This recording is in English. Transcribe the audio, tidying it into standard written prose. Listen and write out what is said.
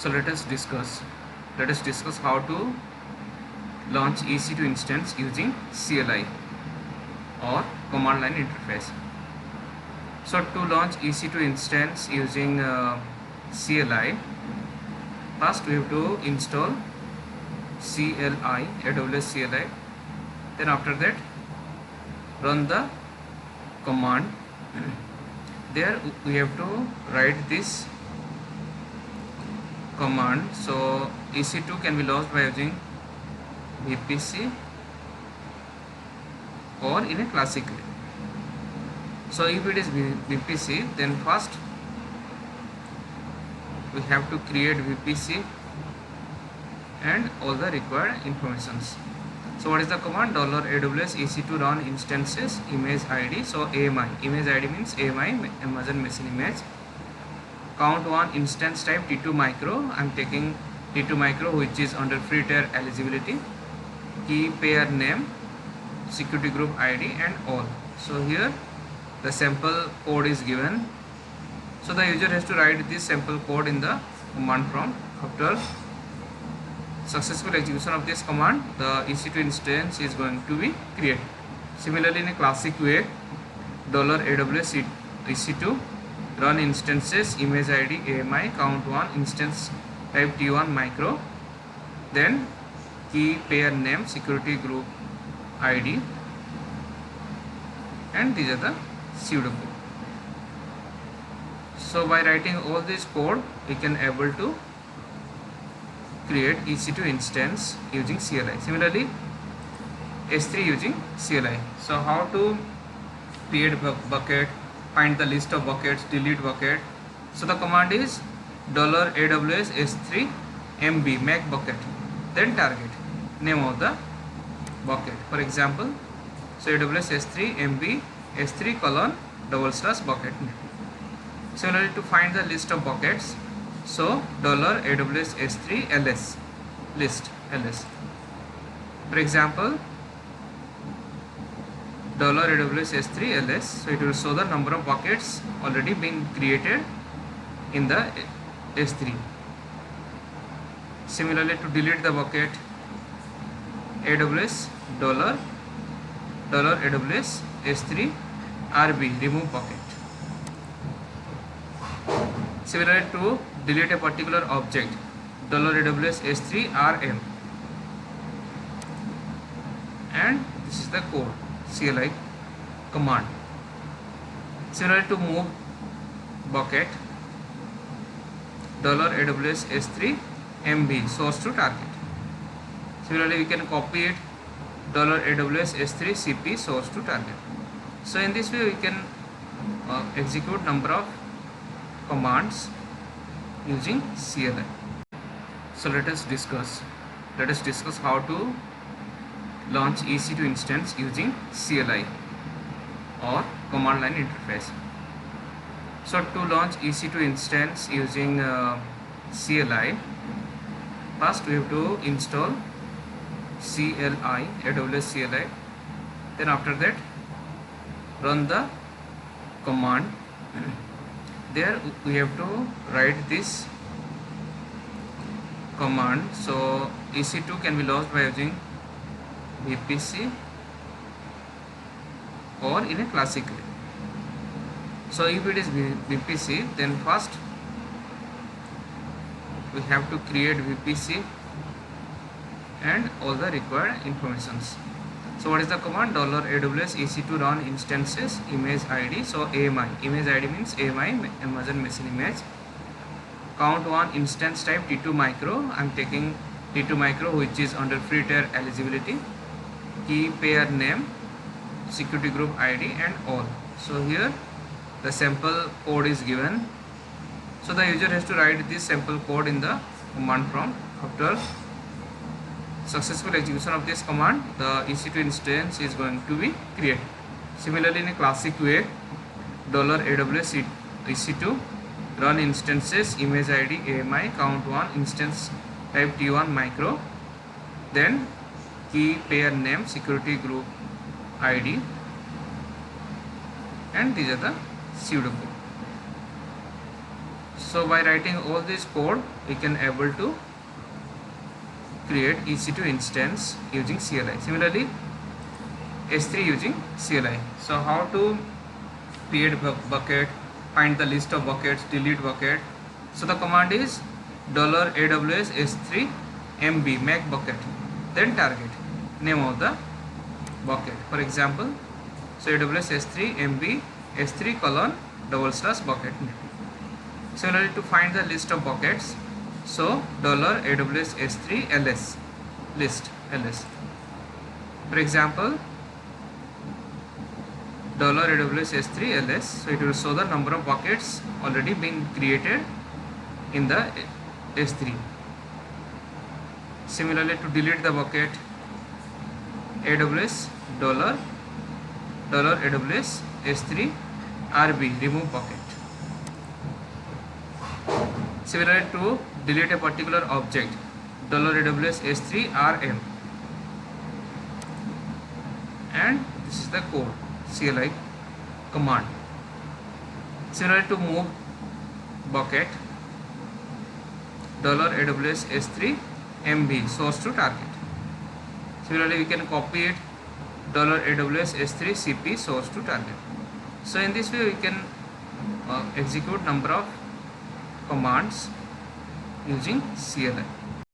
So let us discuss how to launch EC2 instance using CLI or command line interface. So to launch EC2 instance using CLI, first we have to install CLI, AWS CLI. Then after that run the command. There we have to write this command. So EC2 can be launched by using VPC or in a classic way. So if it is VPC, then first we have to create VPC and all the required informations. So what is the command? $AWS EC2 run instances image ID. So AMI, image ID means AMI, Amazon Machine Image. Count one instance type T2 micro. I am taking T2 micro which is under free tier eligibility. Key pair name, security group ID and all. So here the sample code is given. So the user has to write this sample code in the command prompt. After successful execution of this command, the EC2 instance is going to be created. Similarly, in a classic way, $AWS EC2 run instances image ID AMI count one instance type T1 micro, then key pair name security group ID, and these are the pseudocode. So by writing all this code, we can able to create EC2 instance using CLI. Similarly, S3 using CLI. So how to create bucket, find the list of buckets, delete bucket. So the command is $AWS S3 MB make bucket, then target name of the bucket. For example, so AWS S3 MB S3 colon / bucket name. Similarly, to find the list of buckets, so $AWS S3 ls list ls. For example, $AWS S3 ls. So it will show the number of buckets already been created in the S3. Similarly, to delete the bucket, AWS $AWS S3 RB remove bucket. Similarly, to delete a particular object, $AWS S3 RM, and this is the code CLI command. Similarly, to move bucket, $AWS S3 MB source to target. Similarly, we can copy it, $AWS S3 CP source to target. So in this way we can execute number of commands using CLI. So let us discuss how to launch EC2 instance using CLI or command line interface. So to launch EC2 instance using CLI, first we have to install CLI, AWS CLI. Then after that run the command. There we have to write this command. So EC2 can be launched by using VPC or in a classic way. So if it is VPC, then first we have to create VPC and all the required informations. So what is the command? $AWS EC2 run instances image ID. So AMI, image ID means AMI, Amazon Machine Image. Count one instance type T2 micro. I am taking T2 micro which is under free tier eligibility. Key pair name, security group ID and all. So here the sample code is given. So the user has to write this sample code in the command prompt. After successful execution of this command, the EC2 instance is going to be created. Similarly, in a classic way, $AWS EC2 run instances image ID AMI count one instance type T1 micro, then key pair name security group ID, and these are the pseudocode. So by writing all this code, we can able to create EC2 instance using CLI. Similarly, S3 using CLI. So how to create bucket, find the list of buckets, delete bucket. So the command is $AWS S3 MB make bucket, then target name of the bucket. For example, so AWS S3 MB S3 :/ bucket name. Similarly, to find the list of buckets, so $AWS S3 ls list ls. For example, $AWS S3 ls, so it will show the number of buckets already been created in the S3. Similarly, to delete the bucket, AWS $AWS S3 RB remove bucket. Similarly, to delete a particular object, $AWS S3 RM, and this is the code CLI command. Similarly, to move bucket, $AWS S3 MB source to target. Similarly, we can copy it, $AWS S3 CP source to target. So in this way we can execute number of commands using CLI.